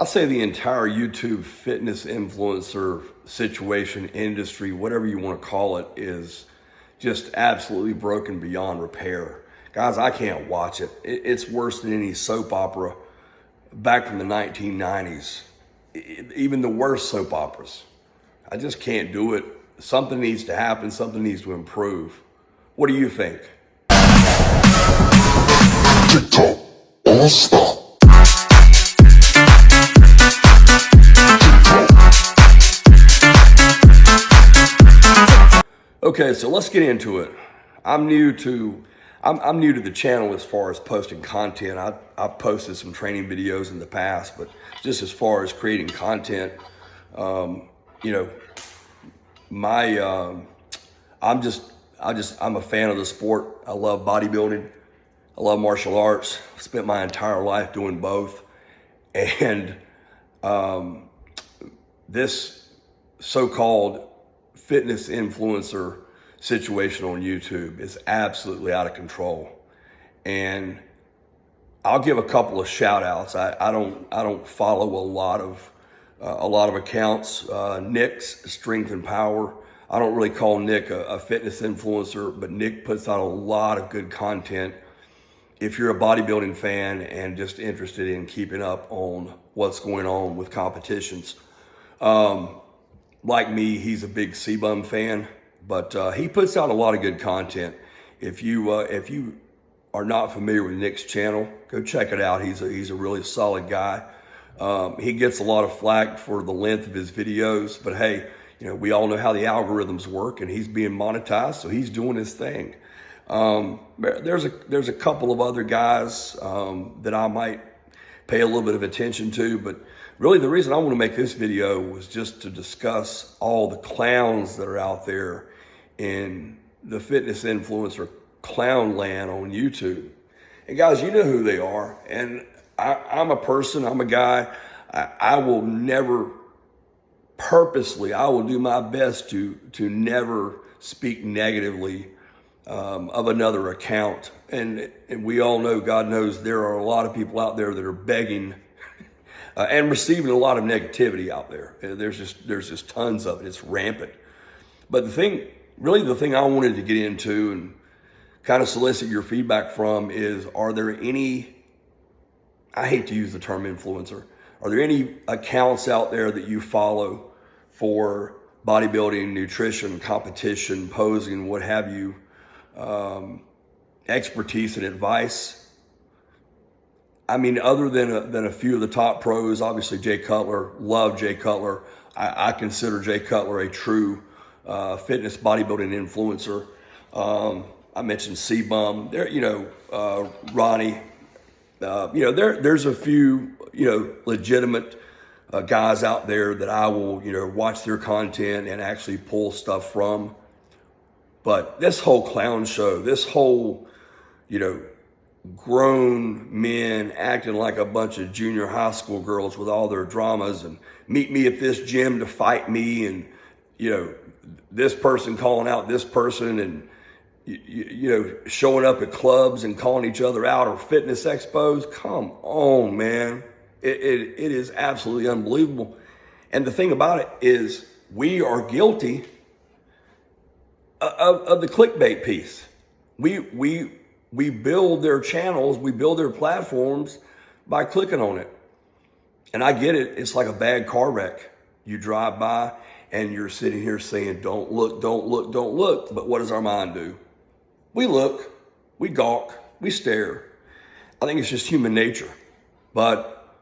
I'll say the entire YouTube fitness influencer situation, industry, whatever you want to call it, is just absolutely broken beyond repair. Guys, I can't watch it. It's worse than any soap opera back from the 1990s. Even the worst soap operas. I just can't do it. Something needs to happen. Something needs to improve. What do you think? TikTok, all stop. Okay, so let's get into it. I'm new to the channel as far as posting content. I've posted some training videos in the past, but just as far as creating content, I'm a fan of the sport. I love bodybuilding. I love martial arts. I've spent my entire life doing both. And this so-called fitness influencer situation on YouTube is absolutely out of control. And I'll give a couple of shout outs. I don't follow a lot of accounts. Nick's Strength and Power. I don't really call Nick a fitness influencer, but Nick puts out a lot of good content. If you're a bodybuilding fan and just interested in keeping up on what's going on with competitions, like me, he's a big C-Bum fan, but he puts out a lot of good content. If you are not familiar with Nick's channel, go check it out. He's a really solid guy. He gets a lot of flack for the length of his videos, but hey, we all know how the algorithms work, and he's being monetized, so he's doing his thing. There's a couple of other guys that I might pay a little bit of attention to, but really the reason I want to make this video was just to discuss all the clowns that are out there in the fitness influencer clown land on YouTube. And guys, you know who they are. And I'm a guy, I will never purposely, I will do my best to never speak negatively of another account. And we all know, God knows, there are a lot of people out there that are begging and receiving a lot of negativity out there. There's just tons of it. It's rampant. But the thing I wanted to get into and kind of solicit your feedback from is, are there any, I hate to use the term influencer, are there any accounts out there that you follow for bodybuilding, nutrition, competition, posing, what have you, expertise and advice? I mean, other than a few of the top pros, obviously Jay Cutler, love Jay Cutler. I consider Jay Cutler a true fitness bodybuilding influencer. I mentioned C-Bum, Ronnie. There's a few, legitimate guys out there that I will, watch their content and actually pull stuff from. But this whole clown show, this whole, grown men acting like a bunch of junior high school girls with all their dramas, and meet me at this gym to fight me, and, this person calling out this person, and, showing up at clubs and calling each other out, or fitness expos. Come on, man. It is absolutely unbelievable. And the thing about it is, we are guilty of the clickbait piece. We build their channels, we build their platforms by clicking on it. And I get it, it's like a bad car wreck. You drive by and you're sitting here saying, don't look, don't look, don't look. But what does our mind do? We look, we gawk, we stare. I think it's just human nature. But,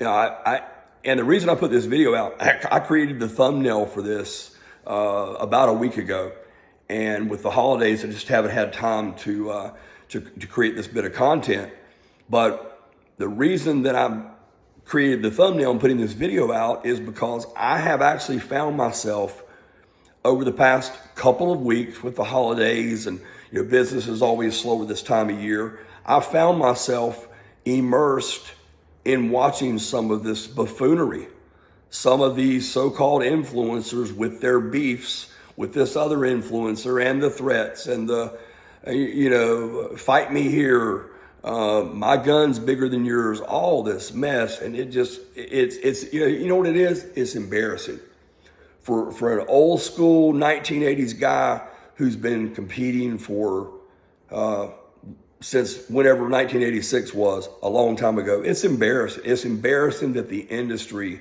and the reason I put this video out, I created the thumbnail for this about a week ago. And with the holidays, I just haven't had time to create this bit of content. But the reason that I created the thumbnail and putting this video out is because I have actually found myself over the past couple of weeks with the holidays, and business is always slower this time of year. I found myself immersed in watching some of this buffoonery, some of these so-called influencers with their beefs with this other influencer, and the threats, and the, fight me here, my gun's bigger than yours, all this mess. And it's you know what it is? It's embarrassing for an old school 1980s guy who's been competing for, since whenever 1986 was, a long time ago. It's embarrassing. It's embarrassing that the industry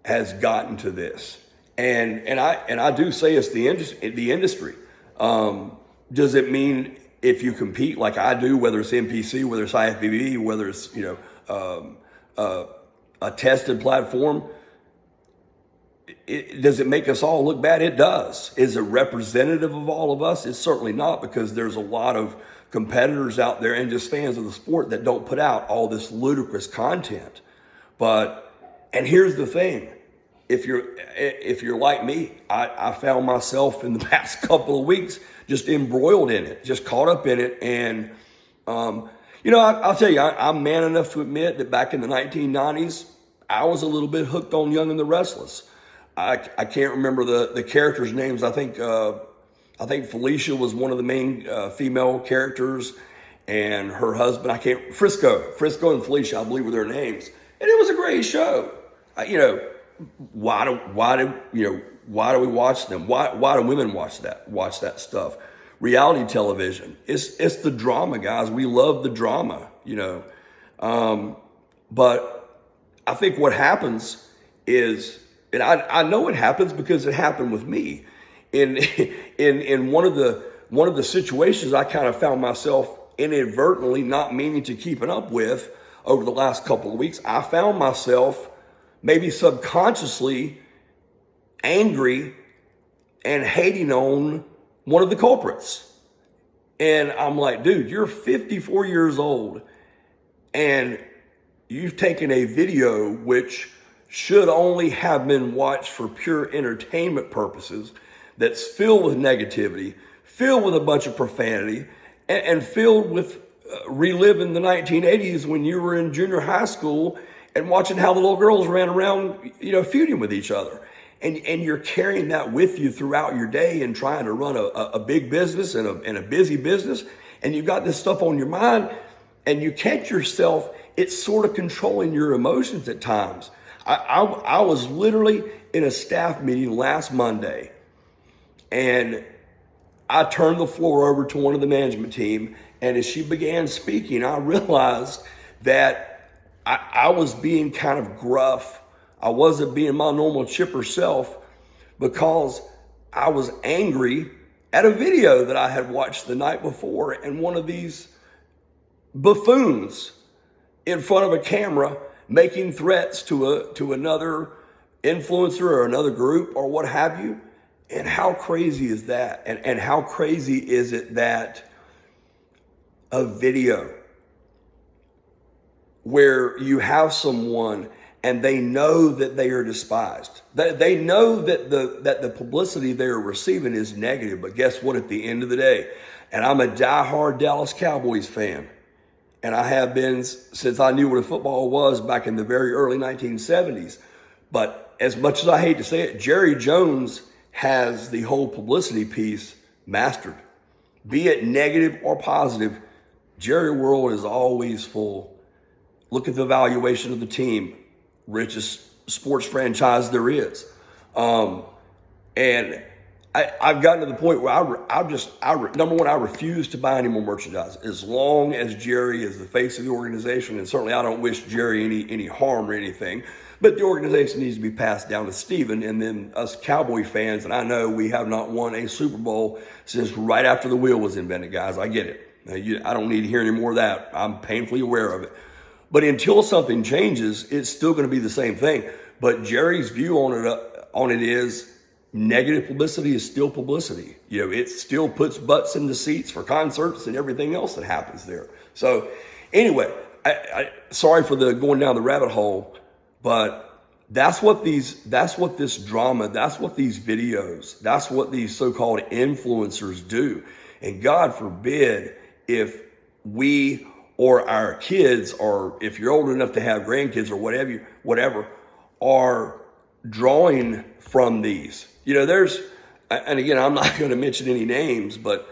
has gotten to this. And I do say it's the industry. Does it mean if you compete like I do, whether it's NPC, whether it's IFBB, whether it's, a tested platform, does it make us all look bad? It does. Is it representative of all of us? It's certainly not, because there's a lot of competitors out there and just fans of the sport that don't put out all this ludicrous content. And here's the thing. If you're like me, I found myself in the past couple of weeks just embroiled in it, just caught up in it. And, I'll tell you, I'm man enough to admit that back in the 1990s, I was a little bit hooked on Young and the Restless. I can't remember the characters' names. I think Felicia was one of the main female characters, and her husband, Frisco and Felicia, I believe were their names. And it was a great show. Why do we watch them? Why do women watch that stuff? Reality television. It's the drama, guys. We love the drama, But I think what happens is, and I know it happens because it happened with me. In one of the situations I kind of found myself inadvertently not meaning to keep it up with over the last couple of weeks. I found myself maybe subconsciously angry and hating on one of the culprits. And I'm like, dude, you're 54 years old and you've taken a video which should only have been watched for pure entertainment purposes, that's filled with negativity, filled with a bunch of profanity, and filled with reliving the 1980s when you were in junior high school and watching how the little girls ran around, feuding with each other. And you're carrying that with you throughout your day and trying to run a big business and a busy business. And you've got this stuff on your mind and you catch yourself, it's sort of controlling your emotions at times. I was literally in a staff meeting last Monday, and I turned the floor over to one of the management team, and as she began speaking, I realized that I was being kind of gruff. I wasn't being my normal chipper self because I was angry at a video that I had watched the night before, and one of these buffoons in front of a camera making threats to another influencer or another group or what have you. And how crazy is that? And how crazy is it that a video where you have someone and they know that they are despised, they know that the publicity they are receiving is negative, but guess what, at the end of the day, and I'm a diehard Dallas Cowboys fan, and I have been since I knew what a football was back in the very early 1970s. But as much as I hate to say it, Jerry Jones has the whole publicity piece mastered. Be it negative or positive, Jerry World is always full. Look at the valuation of the team, richest sports franchise there is. And I've gotten to the point where number one, I refuse to buy any more merchandise as long as Jerry is the face of the organization. And certainly I don't wish Jerry any harm or anything, but the organization needs to be passed down to Steven and then us Cowboy fans. And I know we have not won a Super Bowl since right after the wheel was invented, guys. I get it. I don't need to hear any more of that. I'm painfully aware of it. But until something changes, it's still going to be the same thing. But Jerry's view on it is, negative publicity is still publicity. It still puts butts in the seats for concerts and everything else that happens there. So anyway, I sorry for the going down the rabbit hole, but that's what this drama, that's what these videos, that's what these so-called influencers do. And God forbid if we or our kids, or if you're old enough to have grandkids or whatever, are drawing from these. And again, I'm not going to mention any names, but,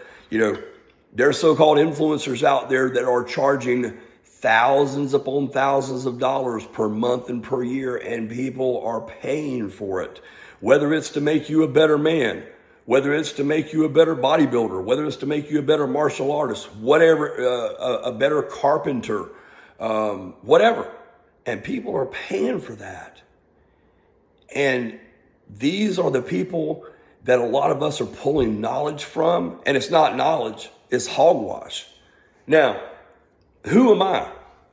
There's so-called influencers out there that are charging thousands upon thousands of dollars per month and per year, and people are paying for it. Whether it's to make you a better man, whether it's to make you a better bodybuilder, whether it's to make you a better martial artist, whatever, a better carpenter, whatever. And people are paying for that. And these are the people that a lot of us are pulling knowledge from, and it's not knowledge, it's hogwash. Now, who am I?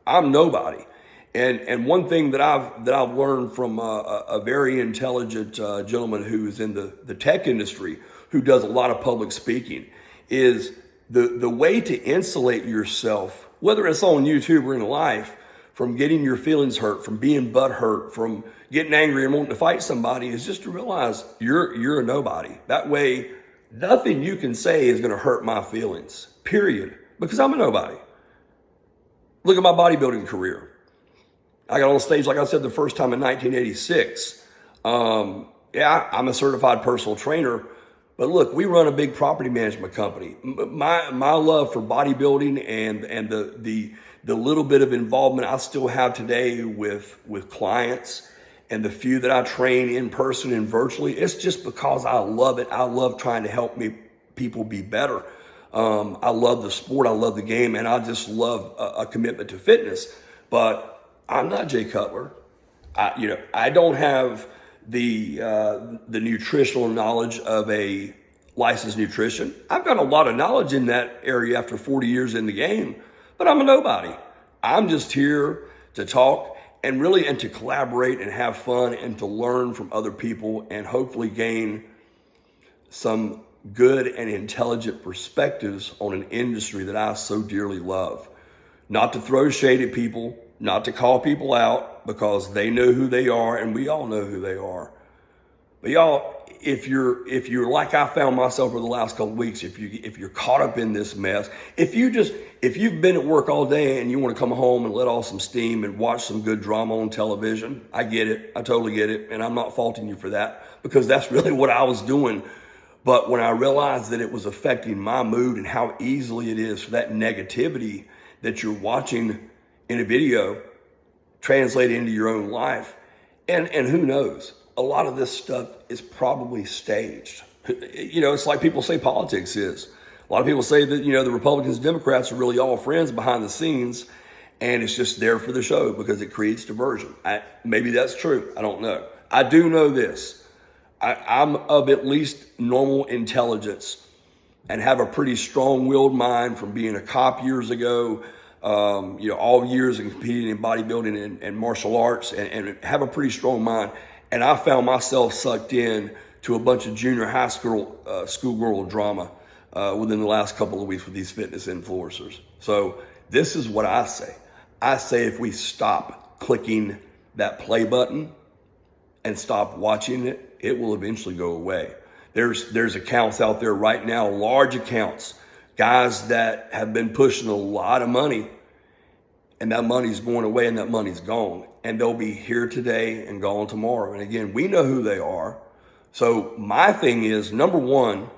I'm nobody. And one thing that I've learned from a very intelligent gentleman who is in the tech industry, who does a lot of public speaking, is the way to insulate yourself, whether it's on YouTube or in life, from getting your feelings hurt, from being butt hurt, from getting angry and wanting to fight somebody, is just to realize you're a nobody. That way, nothing you can say is going to hurt my feelings, period, because I'm a nobody. Look at my bodybuilding career. I got on stage, like I said, the first time in 1986. Yeah, I'm a certified personal trainer, but look, we run a big property management company. My love for bodybuilding and the little bit of involvement I still have today with clients and the few that I train in person and virtually, it's just because I love it. I love trying to help people be better. I love the sport, I love the game, and I just love a commitment to fitness. But I'm not Jay Cutler. I don't have the nutritional knowledge of a licensed nutrition. I've got a lot of knowledge in that area after 40 years in the game, but I'm a nobody. I'm just here to talk and to collaborate and have fun and to learn from other people and hopefully gain some good and intelligent perspectives on an industry that I so dearly love. Not to throw shade at people, not to call people out, because they know who they are and we all know who they are. But y'all, if you're like I found myself over the last couple of weeks, if you're caught up in this mess, if you've been at work all day and you want to come home and let off some steam and watch some good drama on television, I get it. I totally get it. And I'm not faulting you for that, because that's really what I was doing. But when I realized that it was affecting my mood and how easily it is for that negativity that you're watching in a video translate into your own life, and who knows, a lot of this stuff is probably staged. It's like people say politics is. A lot of people say that, the Republicans and Democrats are really all friends behind the scenes, and it's just there for the show because it creates diversion. Maybe that's true. I don't know. I do know this. I'm of at least normal intelligence and have a pretty strong-willed mind from being a cop years ago, all years of competing in bodybuilding and martial arts, and have a pretty strong mind. And I found myself sucked in to a bunch of junior high schoolgirl drama within the last couple of weeks with these fitness influencers. So this is what I say. I say if we stop clicking that play button and stop watching it, it will eventually go away. There's accounts out there right now, large accounts, guys that have been pushing a lot of money, and that money's going away and that money's gone. And they'll be here today and gone tomorrow. And again, we know who they are. So my thing is, number one,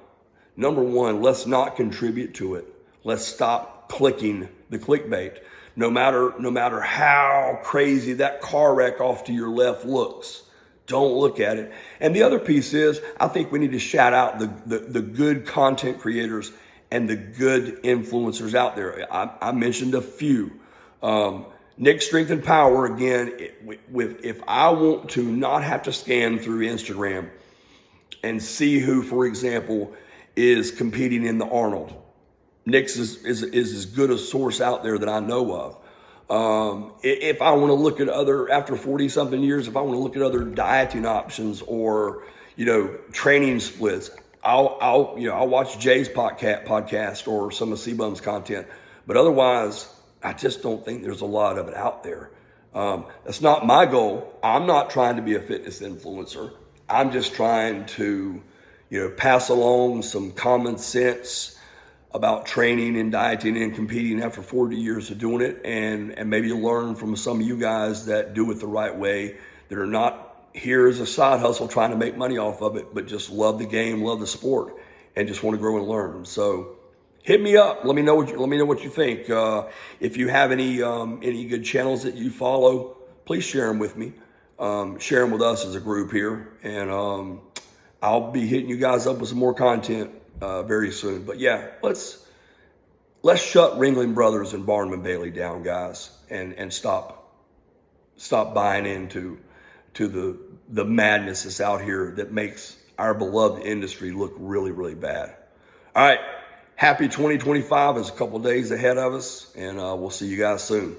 let's not contribute to it. Let's stop clicking the clickbait. No matter how crazy that car wreck off to your left looks, don't look at it. And the other piece is, I think we need to shout out the good content creators and the good influencers out there. I mentioned a few. Nick Strength and Power, again, if I want to not have to scan through Instagram and see who, for example, is competing in the Arnold, Nick's is as good a source out there that I know of. If I want to look at after 40 something years, if I want to look at other dieting options or, training splits, I'll watch Jay's podcast or some of C-Bum's content. But otherwise, I just don't think there's a lot of it out there. That's not my goal. I'm not trying to be a fitness influencer. I'm just trying to, pass along some common sense about training and dieting and competing after 40 years of doing it, and maybe learn from some of you guys that do it the right way, that are not here as a side hustle trying to make money off of it, but just love the game, love the sport, and just want to grow and learn. So hit me up. Let me know what you think. If you have any good channels that you follow, please share them with me. Share them with us as a group here, and I'll be hitting you guys up with some more content very soon. But yeah, let's shut Ringling Brothers and Barnum and Bailey down, guys, and stop buying into the madness that's out here that makes our beloved industry look really, really bad. All right. Happy 2025 is a couple days ahead of us, and we'll see you guys soon.